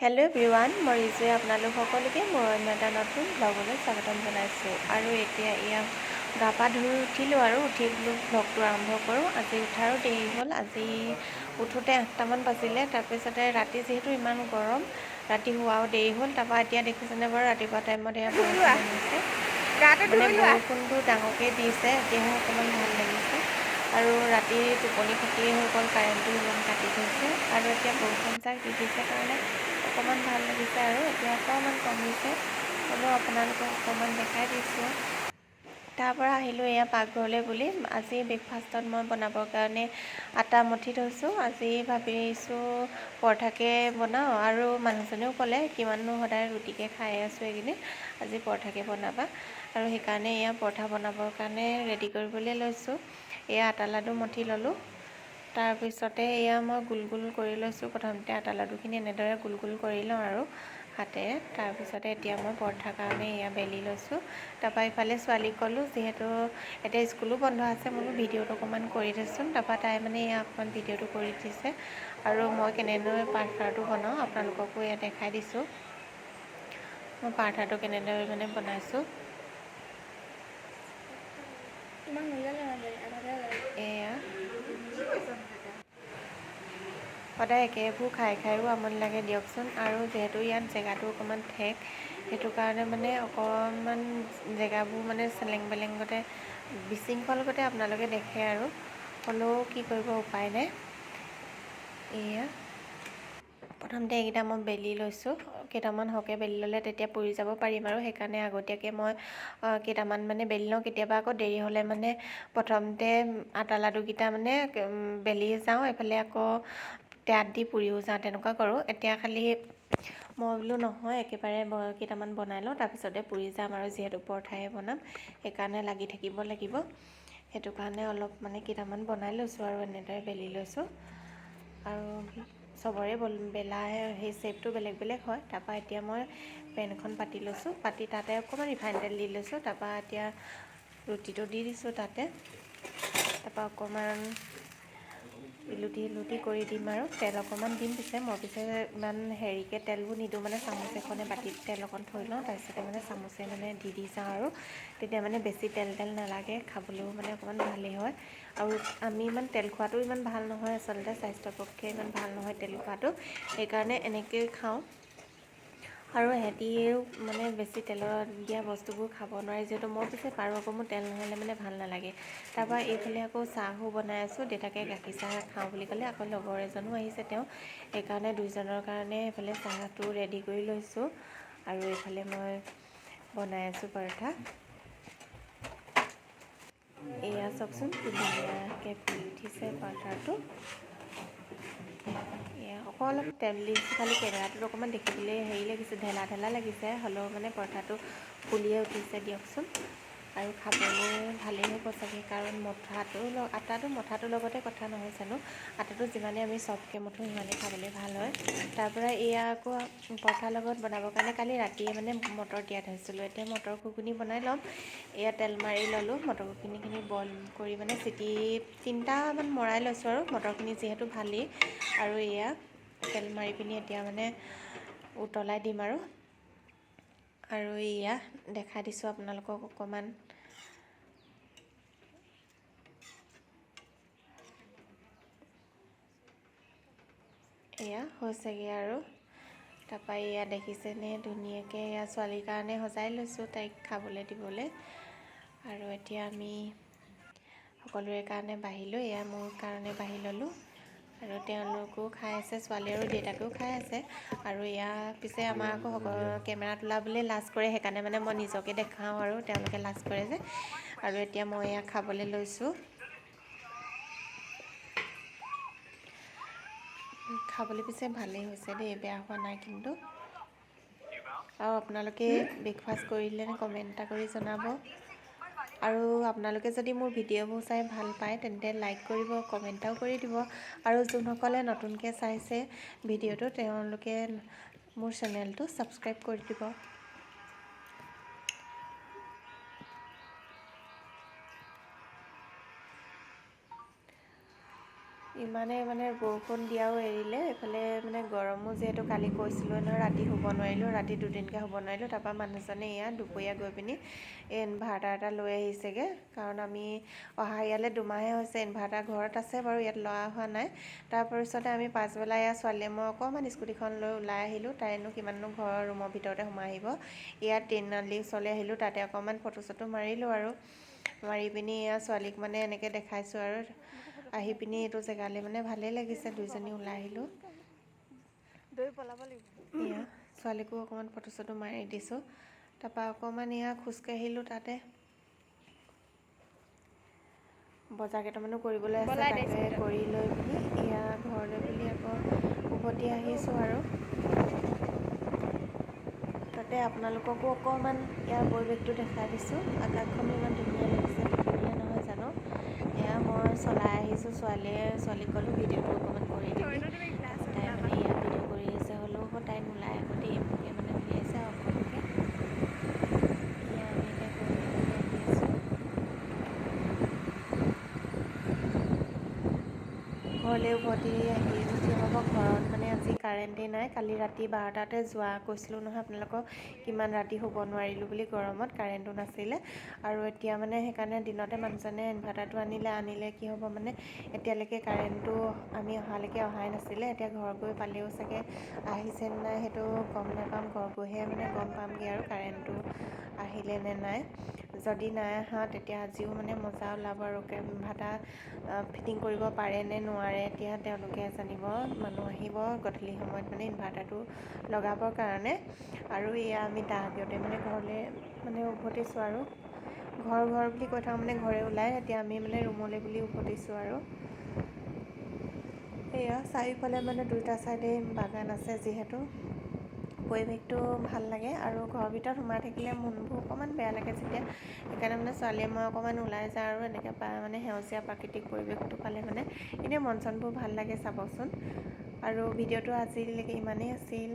Hello' everyone, মই ৰিজুৱে আপোনালোক সকলোকে মোৰ অন্য এটা নতুন ব্লগলৈ স্বাগতম জনাইছোঁ। আৰু এতিয়া গা পা ধুই উঠিলোঁ আৰু উঠি বোলো ব্লগটো আৰম্ভ কৰোঁ। আজি উঠাৰো দেৰি হ'ল, আজি উঠোঁতে 8টামান বাজিলে। তাৰপিছতে ৰাতি যিহেতু ইমান গৰম, ৰাতি শোৱাও দেৰি হ'ল। তাৰপৰা এতিয়া দেখিছেনে বাৰু ৰাতিপুৱা টাইমত এয়া বৰষুণ আহিছে, মানে বৰষুণটো ডাঙৰকৈ দিছে। এতিয়াহে অকণমান ভাল লাগিছে। আৰু ৰাতি টোপনি ক্ষতি হৈ গ'ল, কাৰেণ্টটো ইমান কাটি থৈছে। আৰু এতিয়া বৰষুণ যাক দি দিছে কাৰণে অকণমান ভাল লাগিছে। আৰু এতিয়া অকণমান কমিছে, হ'লেও আপোনালোকক অকণমান দেখাই দিছোঁ। তাৰপৰা আহিলোঁ এয়া পাকঘৰলৈ বুলি। আজি ব্ৰেকফাষ্টত মই বনাবৰ কাৰণে আটা মঠি থৈছোঁ। আজি ভাবিছোঁ পৰঠাকে বনাওঁ, আৰু মানুহজনেও ক'লে কিমাননো সদায় ৰুটিকে খাই আছোঁ এইকেইদিন, আজি পৰঠাকে বনাবা। আৰু সেইকাৰণে এয়া পৰঠা বনাবৰ কাৰণে ৰেডি কৰিবলৈ লৈছোঁ। এয়া আটা লাডু মঠি ল'লোঁ। তাৰপিছতে এয়া মই গোল গোল কৰি লৈছোঁ। প্ৰথমতে আটা লাডুখিনি এনেদৰে গোল গোল কৰি লওঁ আৰু হাতেৰে। তাৰপিছতে এতিয়া মই পৰঠাৰ কাৰণে এয়া বেলি লৈছোঁ। তাৰপৰা ইফালে ছোৱালীক ক'লোঁ, যিহেতু এতিয়া স্কুলো বন্ধ আছে, বোলো ভিডিঅ'টো অকণমান কৰি দেচোন। তাৰপৰা তাই মানে এয়া অকণমান ভিডিঅ'টো কৰি দিছে। আৰু মই কেনেদৰে পৰঠাটো বনাওঁ আপোনালোককো এয়া দেখাই দিছোঁ। মই পৰঠাটো কেনেদৰে মানে বনাইছোঁ। এয়া সদায় একেবোৰ খাই খায়ো আমনি লাগে দিয়কচোন। আৰু যিহেতু ইয়াত জেগাটো অকণমান ঠেক, সেইটো কাৰণে মানে অকণমান জেগাবোৰ মানে চেলেং বেলেংগতে বিশৃংখলগতে আপোনালোকে দেখে আৰু, হ'লেও কি কৰিব উপায় নাই। এয়া প্ৰথমতে এইকেইটা মই বেলি লৈছোঁ। কেইটামান সৰহকৈ বেলি ল'লে তেতিয়া পুৰি যাব পাৰিম, আৰু সেইকাৰণে আগতীয়াকৈ মই কেইটামান মানে বেলি লওঁ। কেতিয়াবা আকৌ দেৰি হ'লে মানে প্ৰথমতে আটা লাডুকেইটা মানে বেলি যাওঁ, এইফালে আকৌ তেয়াত দি পুৰিও যাওঁ, তেনেকুৱা কৰোঁ। এতিয়া খালি মই বোলো নহয়, একেবাৰে কেইটামান বনাই লওঁ, তাৰপিছতে পুৰি যাম। আৰু যিহেতু পৰঠাহে বনাম, সেইকাৰণে লাগি থাকিব লাগিব। সেইটো কাৰণে অলপ মানে কেইটামান বনাই লৈছোঁ আৰু এনেদৰে বেলি লৈছোঁ। আৰু চবৰে বেলা সেই শ্বেপটো বেলেগ বেলেগ হয়। তাৰপৰা এতিয়া মই পেন এখন পাতি লৈছোঁ, পাতি তাতে অকণমান ৰিফাইন তেল দি লৈছোঁ। তাৰপৰা এতিয়া ৰুটিটো দি দিছোঁ তাতে। তাৰপৰা অকণমান ইলুটি কৰি দিম, আৰু তেল অকণমান দিম। মই পিছে ইমান হেৰিকৈ তেলবোৰ নিদিওঁ, মানে চামুচ এখনে বাতিত তেল অকণ থৈ লওঁ, তাৰপিছতে মানে চামুচে মানে দি যাওঁ। আৰু তেতিয়া মানে বেছি তেল নালাগে, খাবলৈও মানে অকণমান ভালেই হয়। আৰু আমি ইমান তেল খোৱাটো ইমান ভাল নহয়, আচলতে স্বাস্থ্যৰ পক্ষে ইমান ভাল নহয় তেল খোৱাটো, সেইকাৰণে এনেকৈয়ে খাওঁ। আৰু সিহঁতিও মানে বেছি তেলত দিয়া বস্তুবোৰ খাব নোৱাৰে, যিহেতু মই পিছে পাৰোঁ। আকৌ মোৰ তেল নহ'লে মানে ভাল নালাগে। তাৰপৰা এইফালে আকৌ চাহো বনাই আছোঁ। দেউতাকে গাখীৰ চাহ খাওঁ বুলি ক'লে, আকৌ লগৰ এজনো আহিছে তেওঁ, সেইকাৰণে দুইজনৰ কাৰণে এইফালে চাহটো ৰেডি কৰি লৈছোঁ। আৰু এইফালে মই বনাই আছোঁ পৰঠা। এয়া চাওকচোন কি ধুনীয়াকৈ ফুলি উঠিছে পৰঠাটো। এয়া অলপ তেল দিছোঁ, খালি কেমেৰাটোত অকণমান দেখিবলৈ হেৰি লাগিছে, ঢেলা ঢেলা লাগিছে, হ'লেও মানে পৰঠাটো ফুলিয়ে উঠিছে দিয়কচোন। আৰু খাবলৈ ভালেই হ'ব চাগে, কাৰণ আটাটো মঠাটোৰ লগতে কথা নহয় জানো। আটাটো যিমানে আমি চফ্টকৈ মঠো সিমানে খাবলৈ ভাল হয়। তাৰপৰা এয়া আকৌ পৰঠাৰ লগত বনাবৰ কাৰণে কালি ৰাতিয়ে মানে মটৰ তিয়াই থৈছিলোঁ। এতিয়া মটৰ ঘুগুনি বনাই ল'ম। এয়া তেল মাৰি ল'লোঁ, মটৰ ঘুগুনিখিনি বইল কৰি মানে চিটি 3টামান মৰাই লৈছোঁ। আৰু মটৰখিনি যিহেতু ভালেই, আৰু এয়া তেল মাৰি পিনি এতিয়া মানে উতলাই দিম। আৰু এয়া দেখাই দিছোঁ আপোনালোকক অকণমান। এয়া হৈছেগৈ আৰু। তাৰপৰা এয়া দেখিছেনে ধুনীয়াকৈ, এয়া ছোৱালীৰ কাৰণে সজাই লৈছোঁ, তাইক খাবলৈ দিবলৈ। আৰু এতিয়া আমি সকলোৰে কাৰণে বাঢ়িলোঁ, এয়া মোৰ কাৰণে বাঢ়ি ল'লোঁ। আৰু তেওঁলোকো খাই আছে, ছোৱালী আৰু দেউতাকেও খাই আছে। আৰু এয়া পিছে আমাৰ আকৌ কেমেৰাত ওলাবলৈ লাজ কৰে, সেইকাৰণে মানে মই নিজকে দেখাওঁ, আৰু তেওঁলোকে লাজ কৰে যে। আৰু এতিয়া মই এয়া খাবলৈ লৈছোঁ। খাবলৈ পিছে ভালেই হৈছে দেই, বেয়া হোৱা নাই কিন্তু। আৰু আপোনালোকে ব্ৰেকফাষ্ট কৰিলে নে কমেণ্ট এটা কৰি জনাব। আৰু আপোনালোকে যদি মোৰ ভিডিঅ'বোৰ চাই ভাল পায়, তেন্তে লাইক কৰিব, কমেণ্ট এটাও কৰি দিব। আৰু যোনসকলে নতুনকৈ চাইছে ভিডিঅ'টো, তেওঁলোকে মোৰ চেনেলটো ছাবস্ক্ৰাইব কৰি দিব। ইমানে মানে বৰষুণ দিয়াও এৰিলে, এইফালে মানে গৰমো যিহেতু কালি কৈছিলোঁ নহয় ৰাতি শুব নোৱাৰিলোঁ, ৰাতি দুদিনকৈ শুব নোৱাৰিলোঁ। তাৰপৰা মানুহজনে এয়া দুপৰীয়া গৈ পিনি এই ইনভাৰ্টাৰ এটা লৈ আহিছেগৈ, কাৰণ আমি অহা ইয়ালৈ দুমাহে হৈছে। ইনভাৰ্টাৰ ঘৰত আছে বাৰু, ইয়াত লোৱা হোৱা নাই। তাৰপিছতে আমি পাছবেলা এয়া ছোৱালীয়ে মই অকণমান স্কুটিখন লৈ ওলাই আহিলোঁ, তাইনো কিমাননো ঘৰৰ ৰুমৰ ভিতৰতে সোমাই আহিব। ইয়াত তিনিআলিৰ ওচৰলৈ আহিলোঁ, তাতে অকণমান ফটো চটো মাৰিলোঁ আৰু মাৰি পিনি এয়া ছোৱালীক মানে এনেকৈ দেখাইছোঁ আৰু আহি পিনি এইটো জেগালৈ মানে ভালেই লাগিছে, দুইজনী ওলাই আহিলোঁ। এয়া ছোৱালীকো অকণমান ফটো চটো মাৰি দিছোঁ। তাৰপৰা অকণমান এয়া খোজকাঢ়িলোঁ, তাতে বজাৰ কেইটামানো কৰিবলৈ আছে, তাকে কৰি লৈ পিনি এয়া ঘৰলৈ বুলি আকৌ উভতি আহিছোঁ আৰু তাতে আপোনালোককো অকণমান ইয়াৰ পৰিৱেশটো দেখাই দিছোঁ। আকাশখনো ইমান ধুনীয়া লাগিছে, দেখিবলৈ নহয় জানো। এয়া মই চলাই আহিছোঁ, ছোৱালীক ক'লোঁ ভিডিঅ'টো অকণমান কৰি দিবি। তাই মানে ইয়াত ভিডিঅ' কৰি আছে, হ'লেও আকৌ তাই নোলায় আকৌ দেই, মোকে মানে উলিয়াইছে অকণমানকৈ। এয়া আমি এতিয়া ঘৰলৈ বুলি আহি আছোঁ। ঘৰলৈ উভতি আহি কি হ'ব, ঘৰত মানে আজি কাৰেণ্টেই নাই। কালি ৰাতি 12টাতে যোৱা কৈছিলোঁ নহয় আপোনালোকক, কিমান ৰাতি শুব নোৱাৰিলোঁ বুলি গৰমত, কাৰেণ্টো নাছিলে। আৰু এতিয়া মানে সেইকাৰণে দিনতে মানুহজনে ইনভাৰ্টাৰটো আনিলে কি হ'ব মানে এতিয়ালৈকে কাৰেণ্টটো আমি অহালৈকে অহাই নাছিলে। এতিয়া ঘৰ গৈ পালেও চাগে আহিছে নে নাই সেইটো গম নাপাম, ঘৰ গৈহে মানে গম পামগৈ আৰু কাৰেণ্টটো আহিলে নে নাই। যদি নাই অহা তেতিয়া আজিও মানে মজা ওলাব আৰু ইনভাৰ্টাৰ ফিটিং কৰিব পাৰে নে নোৱাৰে, এতিয়া তেওঁলোকে জানিব। মানুহ আহিব গধূলি সময়ত মানে ইনভাৰ্টাৰটো লগাবৰ কাৰণে। আৰু এয়া আমি দাগতে মানে ঘৰলৈ মানে উভতিছোঁ আৰু ঘৰ বুলি কৈ থাকোঁ মানে ঘৰে ওলাই, এতিয়া আমি মানে ৰুমলৈ বুলি উভতিছোঁ আৰু এয়া চাৰিওফালে মানে দুয়োটা ছাইডে বাগান আছে যিহেতু পৰিৱেশটো ভাল লাগে। আৰু ঘৰৰ ভিতৰত সোমাই থাকিলে মনবোৰ অকণমান বেয়া লাগে যেতিয়া, সেইকাৰণে মানে ছোৱালীয়ে মই অকণমান ওলাই যাওঁ আৰু এনেকৈ মানে সেউজীয়া প্ৰাকৃতিক পৰিৱেশটো পালে মানে এনেই মন চনবোৰ ভাল লাগে চাবচোন। আৰু ভিডিঅ'টো আজিলৈকে ইমানেই আছিল।